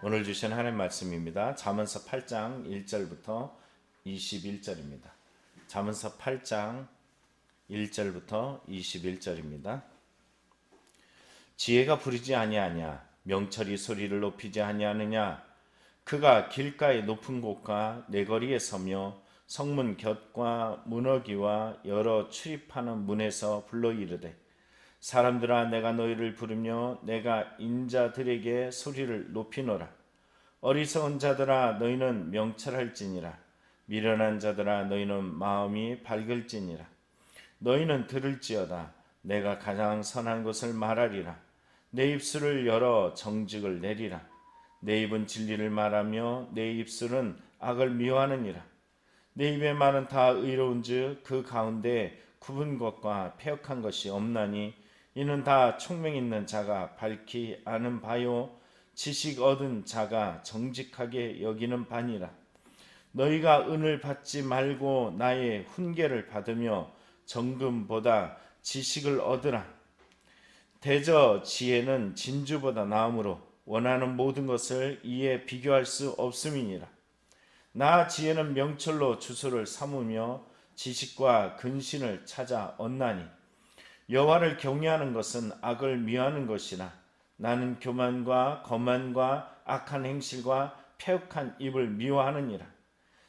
오늘 주신 하나님 말씀입니다. 잠언서 8장 1절부터 21절입니다. 잠언서 8장 1절부터 21절입니다. 지혜가 부르지 아니하냐, 명철이 소리를 높이지 아니하느냐. 그가 길가의 높은 곳과 내거리에 서며 성문 곁과 문어기와 여러 출입하는 문에서 불러 이르되, 사람들아 내가 너희를 부르며 내가 인자들에게 소리를 높이노라. 어리석은 자들아 너희는 명철할지니라. 미련한 자들아 너희는 마음이 밝을지니라. 너희는 들을지어다. 내가 가장 선한 것을 말하리라. 내 입술을 열어 정직을 내리라. 내 입은 진리를 말하며 내 입술은 악을 미워하느니라. 내 입의 말은 다 의로운즉 그 가운데 굽은 것과 패역한 것이 없나니 이는 다 총명 있는 자가 밝히 아는 바요 지식 얻은 자가 정직하게 여기는 바니라. 너희가 은을 받지 말고 나의 훈계를 받으며 정금보다 지식을 얻으라. 대저 지혜는 진주보다 나음으로 원하는 모든 것을 이에 비교할 수 없음이니라. 나 지혜는 명철로 주소를 삼으며 지식과 근신을 찾아 얻나니, 여호와를 경외하는 것은 악을 미워하는 것이나 나는 교만과 거만과 악한 행실과 패역한 입을 미워하느니라.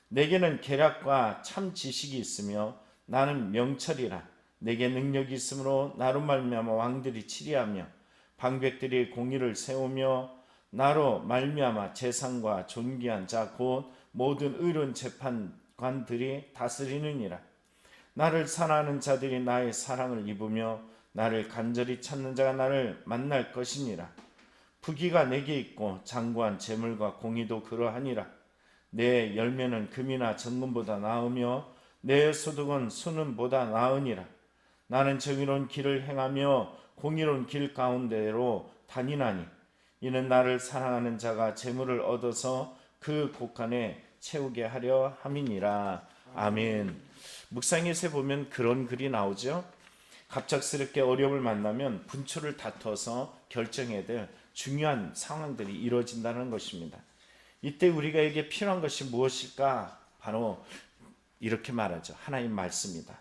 내게는 계략과 참 지식이 있으며 나는 명철이라. 내게 능력이 있으므로 나로 말미암아 왕들이 치리하며 방백들이 공의를 세우며 나로 말미암아 재상과 존귀한 자 곧 모든 의로운 재판관들이 다스리느니라. 나를 사랑하는 자들이 나의 사랑을 입으며 나를 간절히 찾는 자가 나를 만날 것이니라. 부귀가 내게 있고 장구한 재물과 공의도 그러하니라. 내 열매는 금이나 정금보다 나으며 내 소득은 수는보다 나으니라. 나는 정의로운 길을 행하며 공의로운 길 가운데로 다니나니 이는 나를 사랑하는 자가 재물을 얻어서 그 곳간에 채우게 하려 함이니라. 아멘. 묵상에서 보면 그런 글이 나오죠. 갑작스럽게 어려움을 만나면 분초를 다퉈서 결정해야 될 중요한 상황들이 이루어진다는 것입니다. 이때 우리에게 필요한 것이 무엇일까? 바로 이렇게 말하죠. 하나님 말씀이다.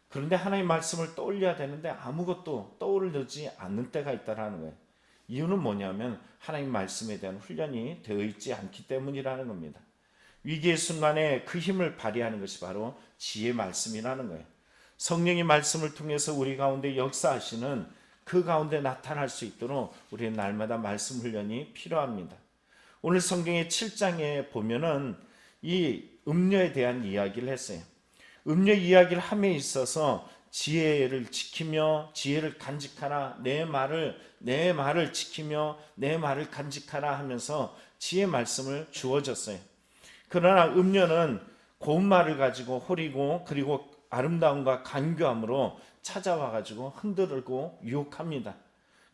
그런데 하나님 말씀을 떠올려야 되는데 아무것도 떠오르지 않는 때가 있다는 거예요. 이유는 뭐냐면 하나님 말씀에 대한 훈련이 되어 있지 않기 때문이라는 겁니다. 위기의 순간에 그 힘을 발휘하는 것이 바로 지혜의 말씀이라는 거예요. 성령의 말씀을 통해서 우리 가운데 역사하시는 그 가운데 나타날 수 있도록 우리는 날마다 말씀 훈련이 필요합니다. 오늘 성경의 7장에 보면은 이 음료에 대한 이야기를 했어요. 음료 이야기를 함에 있어서 지혜를 지키며 지혜를 간직하라, 내 말을 지키며 내 말을 간직하라 하면서 지혜 말씀을 주어졌어요. 그러나 음료는 고운 말을 가지고 호리고 그리고 아름다움과 간교함으로 찾아와 가지고 흔들고 유혹합니다.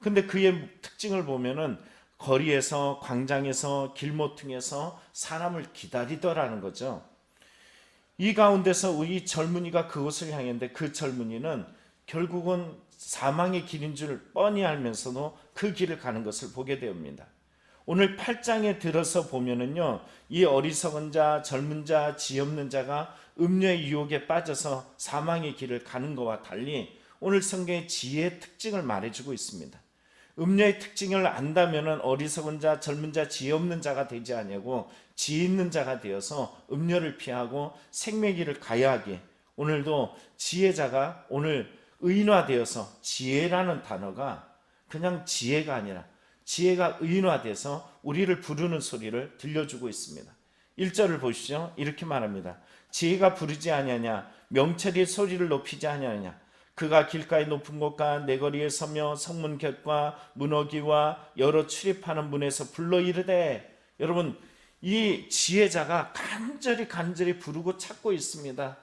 근데 그의 특징을 보면은 거리에서 광장에서 길모퉁에서 사람을 기다리더라는 거죠. 이 가운데서 우리 젊은이가 그곳을 향했는데 그 젊은이는 결국은 사망의 길인 줄 뻔히 알면서도 그 길을 가는 것을 보게 됩니다. 오늘 8장에 들어서 보면은요, 이 어리석은 자, 젊은 자, 지혜 없는 자가 음료의 유혹에 빠져서 사망의 길을 가는 것과 달리 오늘 성경의 지혜의 특징을 말해주고 있습니다. 음료의 특징을 안다면은 어리석은 자, 젊은 자, 지혜 없는 자가 되지 아니하고 지혜 있는 자가 되어서 음료를 피하고 생명의 길을 가야 하기에 오늘도 지혜자가 오늘 의인화되어서 지혜라는 단어가 그냥 지혜가 아니라 지혜가 의인화돼서 우리를 부르는 소리를 들려주고 있습니다. 1절을 보시죠. 이렇게 말합니다. 지혜가 부르지 아니하냐, 명철이 소리를 높이지 아니하냐. 그가 길가의 높은 곳과 내거리에 서며 성문 곁과 문어기와 여러 출입하는 문에서 불러 이르되. 여러분, 이 지혜자가 간절히 부르고 찾고 있습니다.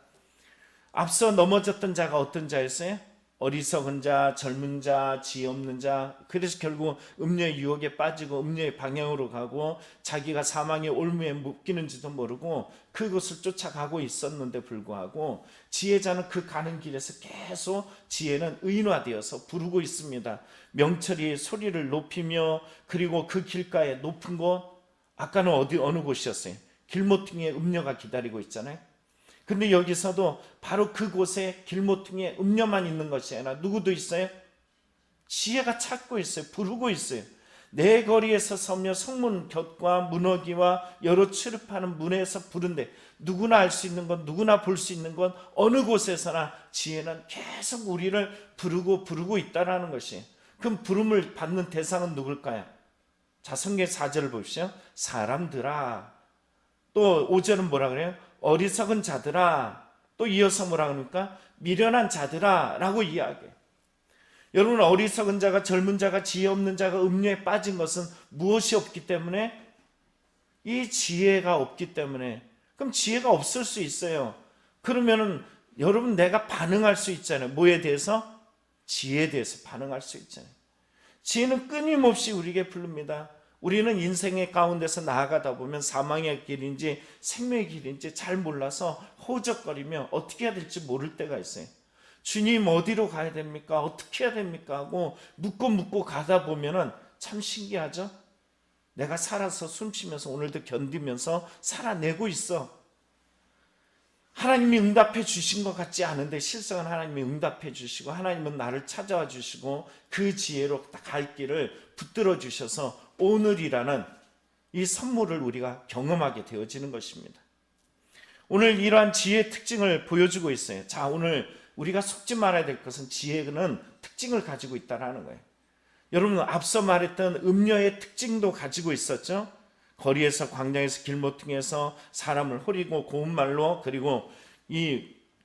앞서 넘어졌던 자가 어떤 자였어요? 어리석은 자, 젊은 자, 지혜 없는 자. 그래서 결국 음료의 유혹에 빠지고 음료의 방향으로 가고 자기가 사망의 올무에 묶이는지도 모르고 그것을 쫓아가고 있었는데 불구하고 지혜자는 그 가는 길에서 계속 지혜는 의인화되어서 부르고 있습니다. 명철이 소리를 높이며 그리고 그 길가에 높은 곳, 아까는 어느 곳이었어요? 길모퉁이에 음료가 기다리고 있잖아요. 근데 여기서도 바로 그곳에 길모퉁이에 음료만 있는 것이 아니라 누구도 있어요? 지혜가 찾고 있어요. 부르고 있어요. 내 거리에서 서며 성문 곁과 문어기와 여러 출입하는 문에서 부른데, 누구나 알 수 있는 것, 누구나 볼 수 있는 것, 어느 곳에서나 지혜는 계속 우리를 부르고 있다라는 것이. 그럼 부름을 받는 대상은 누굴까요? 자, 성경 4절을 보십시오. 사람들아. 또 5절은 뭐라 그래요? 어리석은 자들아. 또 이어서 뭐라 그럽니까? 미련한 자들아 라고 이야기해요. 여러분, 어리석은 자가, 젊은 자가, 지혜 없는 자가 음료에 빠진 것은 무엇이 없기 때문에? 이 지혜가 없기 때문에. 그럼 지혜가 없을 수 있어요. 그러면은 여러분, 내가 반응할 수 있잖아요. 뭐에 대해서? 지혜에 대해서 반응할 수 있잖아요. 지혜는 끊임없이 우리에게 부릅니다. 우리는 인생의 가운데서 나아가다 보면 사망의 길인지 생명의 길인지 잘 몰라서 허우적거리며 어떻게 해야 될지 모를 때가 있어요. 주님, 어디로 가야 됩니까? 어떻게 해야 됩니까? 하고 묻고 가다 보면은 참 신기하죠? 내가 살아서 숨쉬면서 오늘도 견디면서 살아내고 있어. 하나님이 응답해 주신 것 같지 않은데 실상은 하나님이 응답해 주시고, 하나님은 나를 찾아와 주시고 그 지혜로 갈 길을 붙들어 주셔서 오늘이라는 이 선물을 우리가 경험하게 되어지는 것입니다. 오늘 이러한 지혜의 특징을 보여주고 있어요. 자, 오늘 우리가 속지 말아야 될 것은 지혜는 특징을 가지고 있다는 거예요. 여러분, 앞서 말했던 음료의 특징도 가지고 있었죠. 거리에서, 광장에서, 길모퉁이에서 사람을 호리고 고운 말로, 그리고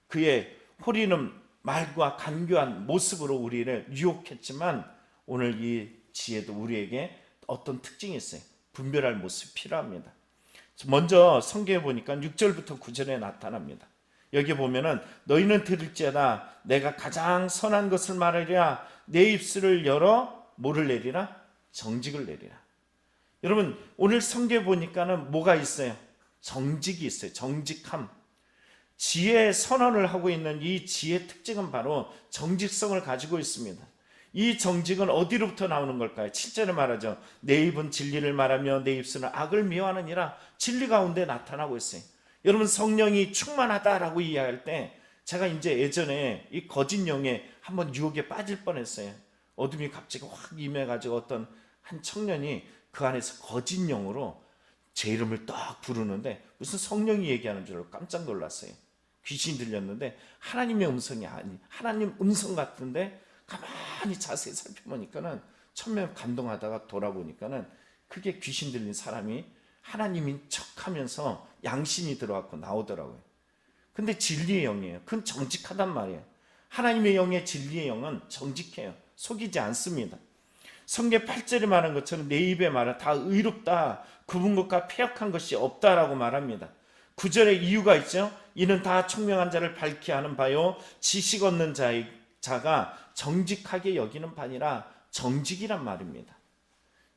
그의 호리는 말과 간교한 모습으로 우리를 유혹했지만, 오늘 이 지혜도 우리에게 어떤 특징이 있어요. 분별할 모습이 필요합니다. 먼저 성경에 보니까 6절부터 9절에 나타납니다. 여기 보면은 너희는 들을지어다 내가 가장 선한 것을 말하리라. 내 입술을 열어 뭐를 내리라? 정직을 내리라. 여러분, 오늘 성경에 보니까는 뭐가 있어요? 정직이 있어요. 정직함. 지혜의 선언을 하고 있는 이 지혜의 특징은 바로 정직성을 가지고 있습니다. 이 정직은 어디로부터 나오는 걸까요? 7절에 말하죠. 내 입은 진리를 말하며 내 입술은 악을 미워하느니라. 진리 가운데 나타나고 있어요. 여러분, 성령이 충만하다라고 이야기할 때 제가 이제 예전에 이 거짓 영에 한번 유혹에 빠질 뻔했어요. 어둠이 갑자기 확 임해가지고 어떤 한 청년이 그 안에서 거짓 영으로 제 이름을 딱 부르는데 무슨 성령이 얘기하는 줄 알고 깜짝 놀랐어요. 귀신이 들렸는데 하나님의 음성이 아니, 하나님 음성 같은데 가만히 자세히 살펴보니까는 처음에 감동하다가 돌아보니까는 그게 귀신 들린 사람이 하나님인 척하면서 양신이 들어왔고 나오더라고요. 근데 진리의 영이에요. 그건 정직하단 말이에요. 하나님의 영의 진리의 영은 정직해요. 속이지 않습니다. 성경 8절에 말한 것처럼 내 입의 말은 다 의롭다, 굽은 것과 패역한 것이 없다라고 말합니다. 9절에 이유가 있죠. 이는 다 총명한 자를 밝히 하는 바요 지식 얻는 자가 정직하게 여기는 바니라. 정직이란 말입니다.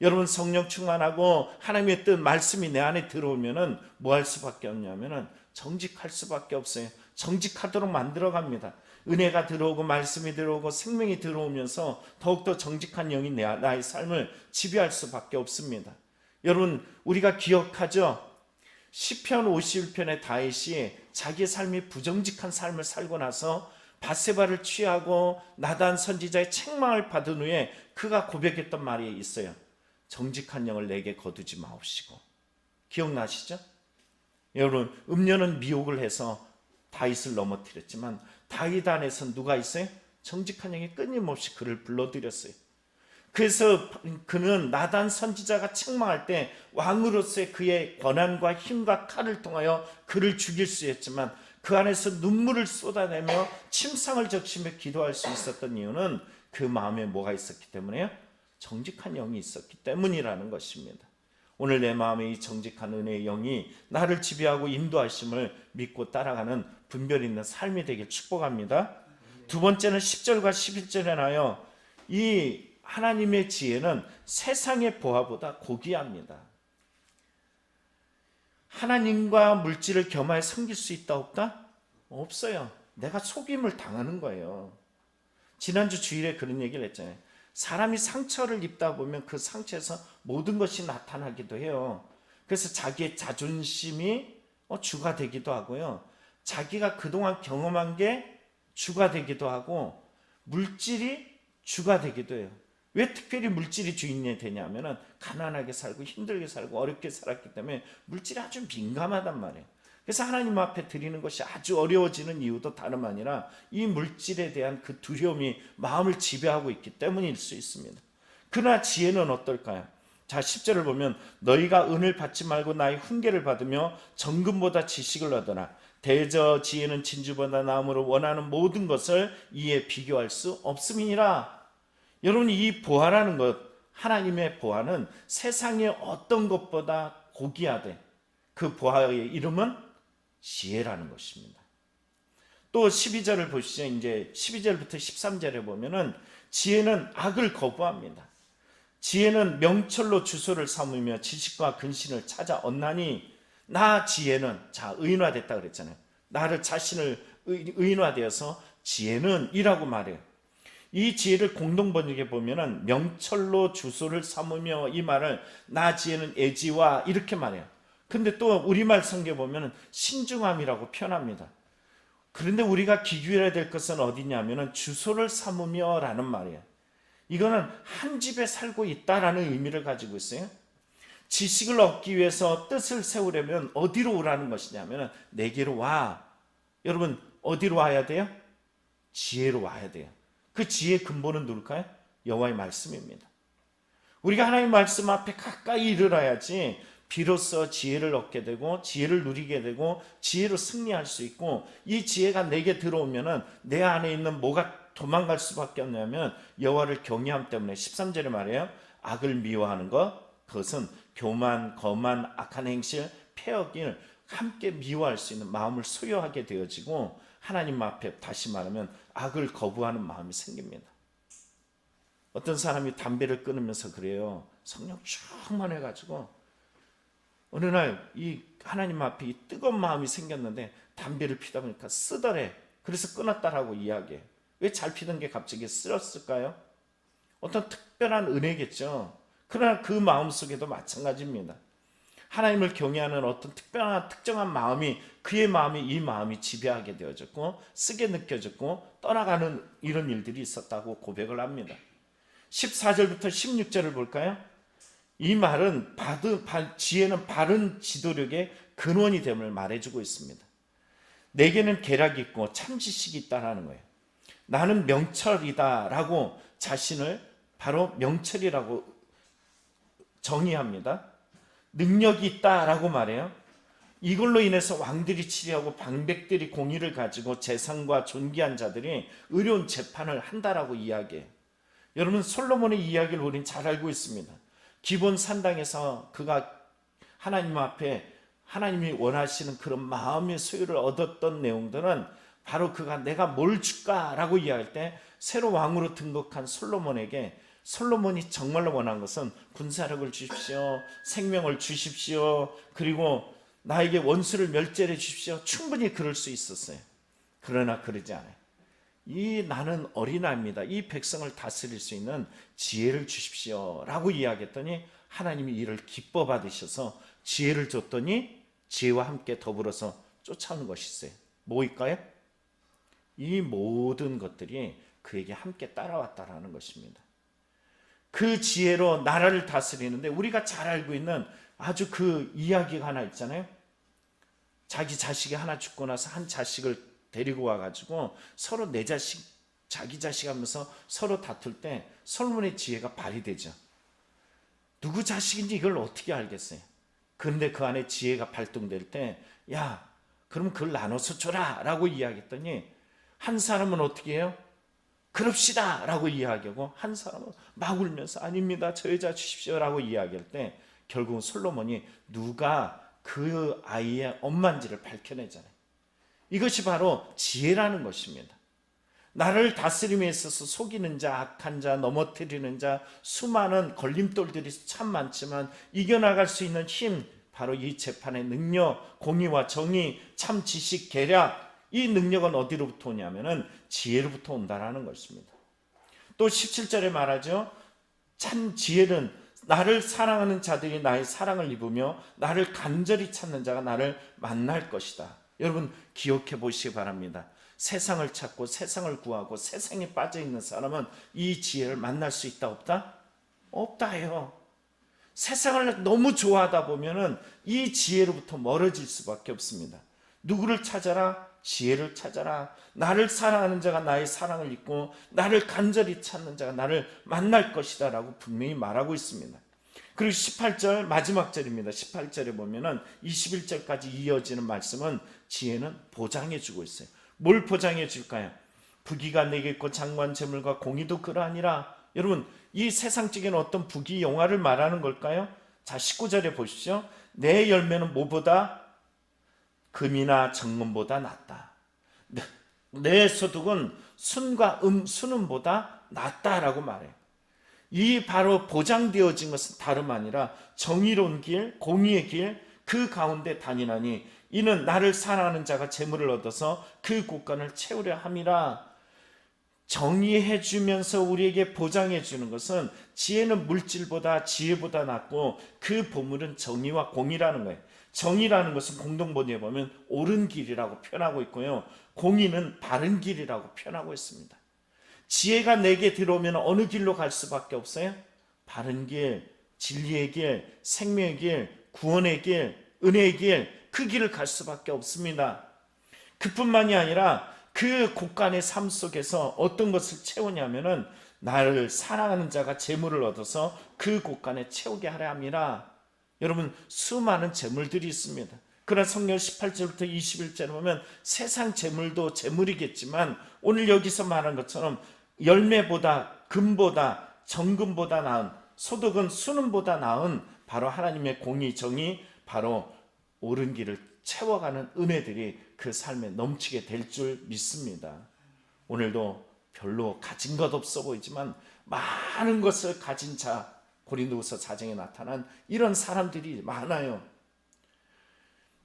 여러분, 성령 충만하고 하나님의 뜻 말씀이 내 안에 들어오면은 뭐 할 수밖에 없냐면은 정직할 수밖에 없어요. 정직하도록 만들어 갑니다. 은혜가 들어오고 말씀이 들어오고 생명이 들어오면서 더욱더 정직한 영이 나의 삶을 지배할 수밖에 없습니다. 여러분, 우리가 기억하죠? 시편 51편의 다윗이 자기 삶이 부정직한 삶을 살고 나서 밧세바를 취하고 나단 선지자의 책망을 받은 후에 그가 고백했던 말이 있어요. 정직한 영을 내게 거두지 마옵시고. 기억나시죠? 여러분, 음료는 미혹을 해서 다윗을 넘어뜨렸지만 다윗 안에서 누가 있어요? 정직한 영이 끊임없이 그를 불러들였어요. 그래서 그는 나단 선지자가 책망할 때 왕으로서의 그의 권한과 힘과 칼을 통하여 그를 죽일 수 있었지만 그 안에서 눈물을 쏟아내며 침상을 적시며 기도할 수 있었던 이유는 그 마음에 뭐가 있었기 때문에요? 정직한 영이 있었기 때문이라는 것입니다. 오늘 내 마음에 이 정직한 은혜의 영이 나를 지배하고 인도하심을 믿고 따라가는 분별 있는 삶이 되길 축복합니다. 두 번째는 10절과 11절에 나요. 이 하나님의 지혜는 세상의 보화보다 고귀합니다. 하나님과 물질을 겸하여 섬길 수 있다 없다? 없어요. 내가 속임을 당하는 거예요. 지난주 주일에 그런 얘기를 했잖아요. 사람이 상처를 입다 보면 그 상처에서 모든 것이 나타나기도 해요. 그래서 자기의 자존심이 주가 되기도 하고요. 자기가 그동안 경험한 게 주가 되기도 하고 물질이 주가 되기도 해요. 왜 특별히 물질이 주인이 되냐면은 가난하게 살고 힘들게 살고 어렵게 살았기 때문에 물질이 아주 민감하단 말이에요. 그래서 하나님 앞에 드리는 것이 아주 어려워지는 이유도 다름 아니라 이 물질에 대한 그 두려움이 마음을 지배하고 있기 때문일 수 있습니다. 그러나 지혜는 어떨까요? 자, 10절을 보면 너희가 은을 받지 말고 나의 훈계를 받으며 정금보다 지식을 얻어라. 대저 지혜는 진주보다 나음으로 원하는 모든 것을 이에 비교할 수 없음이니라. 여러분, 이 보화라는 것, 하나님의 보화는 세상의 어떤 것보다 고귀하되 그 보화의 이름은 지혜라는 것입니다. 또 12절을 보시죠. 이제 12절부터 13절에 보면은 지혜는 악을 거부합니다. 지혜는 명철로 주소를 삼으며 지식과 근신을 찾아 얻나니 나 지혜는, 자, 의인화됐다 그랬잖아요. 나를 자신을 의인화되어서 지혜는 이라고 말해요. 이 지혜를 공동 번역에 보면은 명철로 주소를 삼으며, 이 말을 나 지혜는 애지와 이렇게 말해요. 근데 또 우리말 성경에 보면은 신중함이라고 표현합니다. 그런데 우리가 기규해야 될 것은 어디냐면은 주소를 삼으며 라는 말이에요. 이거는 한 집에 살고 있다라는 의미를 가지고 있어요. 지식을 얻기 위해서 뜻을 세우려면 어디로 오라는 것이냐면 내게로 와. 여러분, 어디로 와야 돼요? 지혜로 와야 돼요. 그 지혜의 근본은 누굴까요? 여호와의 말씀입니다. 우리가 하나님의 말씀 앞에 가까이 이르러야지 비로소 지혜를 얻게 되고 지혜를 누리게 되고 지혜로 승리할 수 있고, 이 지혜가 내게 들어오면은 내 안에 있는 뭐가 도망갈 수밖에 없냐면 여호와를 경외함 때문에. 13절에 말해요. 악을 미워하는 것, 그것은 교만, 거만, 악한 행실, 폐역을 함께 미워할 수 있는 마음을 소유하게 되어지고 하나님 앞에, 다시 말하면 악을 거부하는 마음이 생깁니다. 어떤 사람이 담배를 끊으면서 그래요. 성령 충만해가지고 어느 날 이 하나님 앞에 이 뜨거운 마음이 생겼는데 담배를 피다 보니까 쓰더래. 그래서 끊었다라고 이야기해요. 왜 잘 피던 게 갑자기 쓰렀을까요? 어떤 특별한 은혜겠죠. 그러나 그 마음 속에도 마찬가지입니다. 하나님을 경외하는 어떤 특별한 특정한 마음이, 그의 마음이, 이 마음이 지배하게 되어졌고 쓰게 느껴졌고 떠나가는 이런 일들이 있었다고 고백을 합니다. 14절부터 16절을 볼까요? 이 말은 지혜는 바른 지도력의 근원이 됨을 말해주고 있습니다. 내게는 계략이 있고 참 지식이 있다라는 거예요. 나는 명철이다 라고 자신을 바로 명철이라고 정의합니다. 능력이 있다라고 말해요. 이걸로 인해서 왕들이 치리하고 방백들이 공의를 가지고 재상과 존귀한 자들이 의로운 재판을 한다라고 이야기해요. 여러분, 솔로몬의 이야기를 우린 잘 알고 있습니다. 기본 산당에서 그가 하나님 앞에 하나님이 원하시는 그런 마음의 소유를 얻었던 내용들은 바로 그가 내가 뭘 줄까라고 이야기할 때 새로 왕으로 등극한 솔로몬에게, 솔로몬이 정말로 원한 것은 군사력을 주십시오, 생명을 주십시오, 그리고 나에게 원수를 멸절해 주십시오. 충분히 그럴 수 있었어요. 그러나 그러지 않아요. 나는 어린아이입니다. 이 백성을 다스릴 수 있는 지혜를 주십시오 라고 이야기했더니 하나님이 이를 기뻐 받으셔서 지혜를 줬더니 지혜와 함께 더불어서 쫓아오는 것이 있어요. 뭐일까요? 이 모든 것들이 그에게 함께 따라왔다라는 것입니다. 그 지혜로 나라를 다스리는데 우리가 잘 알고 있는 아주 그 이야기가 하나 있잖아요. 자기 자식이 하나 죽고 나서 한 자식을 데리고 와가지고 서로 내 자식, 자기 자식 하면서 서로 다툴 때 솔로몬의 지혜가 발휘되죠. 누구 자식인지 이걸 어떻게 알겠어요? 그런데 그 안에 지혜가 발동될 때, 야, 그럼 그걸 나눠서 줘라 라고 이야기했더니 한 사람은 어떻게 해요? 그럽시다 라고 이야기하고, 한 사람은 막 울면서 아닙니다, 저 여자 주십시오 라고 이야기할 때 결국은 솔로몬이 누가 그 아이의 엄마인지를 밝혀내잖아요. 이것이 바로 지혜라는 것입니다. 나를 다스림에 있어서 속이는 자, 악한 자, 넘어뜨리는 자, 수많은 걸림돌들이 참 많지만 이겨나갈 수 있는 힘, 바로 이 재판의 능력, 공의와 정의, 참 지식, 계략, 이 능력은 어디로부터 오냐면은 지혜로부터 온다라는 것입니다. 또 17절에 말하죠. 참 지혜는 나를 사랑하는 자들이 나의 사랑을 입으며 나를 간절히 찾는 자가 나를 만날 것이다. 여러분 기억해 보시기 바랍니다. 세상을 찾고 세상을 구하고 세상에 빠져 있는 사람은 이 지혜를 만날 수 있다 없다? 없다요. 세상을 너무 좋아하다 보면은 이 지혜로부터 멀어질 수밖에 없습니다. 누구를 찾아라? 지혜를 찾아라. 나를 사랑하는 자가 나의 사랑을 입고 나를 간절히 찾는 자가 나를 만날 것이다 라고 분명히 말하고 있습니다. 그리고 18절 마지막 절입니다. 18절에 보면은 21절까지 이어지는 말씀은 지혜는 보장해 주고 있어요. 뭘 보장해 줄까요? 부귀가 내게 있고 장관 재물과 공의도 그러하니라. 여러분 이 세상적인 어떤 부귀 영화를 말하는 걸까요? 자 19절에 보십시오. 내 열매는 뭐보다? 금이나 정금보다 낫다. 내 소득은 순과 순음보다 낫다라고 말해요. 이 바로 보장되어진 것은 다름 아니라 정의로운 길, 공의의 길, 그 가운데 다니나니 이는 나를 사랑하는 자가 재물을 얻어서 그 곳간을 채우려 함이라. 정의해 주면서 우리에게 보장해 주는 것은 지혜는 물질보다 지혜보다 낫고 그 보물은 정의와 공의라는 거예요. 정의라는 것은 공동번역에 보면 옳은 길이라고 표현하고 있고요. 공의는 바른 길이라고 표현하고 있습니다. 지혜가 내게 들어오면 어느 길로 갈 수밖에 없어요? 바른 길, 진리의 길, 생명의 길, 구원의 길, 은혜의 길, 그 길을 갈 수밖에 없습니다. 그뿐만이 아니라 그 곳간의 삶 속에서 어떤 것을 채우냐면은 나를 사랑하는 자가 재물을 얻어서 그 곳간에 채우게 하려 함이라. 여러분 수많은 재물들이 있습니다. 그러나 성경 18절부터 21절에 보면 세상 재물도 재물이겠지만 오늘 여기서 말한 것처럼 열매보다 금보다 정금보다 나은 소득은 순음보다 나은 바로 하나님의 공의 정의 바로 옳은 길을 채워가는 은혜들이 그 삶에 넘치게 될 줄 믿습니다. 오늘도 별로 가진 것 없어 보이지만 많은 것을 가진 자 고린도후서 4장에 나타난 이런 사람들이 많아요.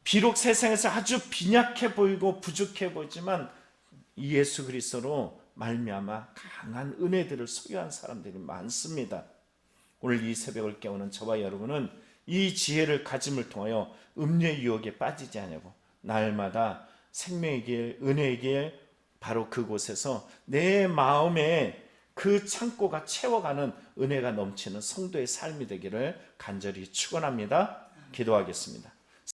비록 세상에서 아주 빈약해 보이고 부족해 보이지만 예수 그리스도로 말미암아 강한 은혜들을 소유한 사람들이 많습니다. 오늘 이 새벽을 깨우는 저와 여러분은 이 지혜를 가짐을 통하여 음료의 유혹에 빠지지 않냐고 날마다 생명의 길, 은혜의 길 바로 그곳에서 내 마음에 그 창고가 채워가는 은혜가 넘치는 성도의 삶이 되기를 간절히 축원합니다. 기도하겠습니다.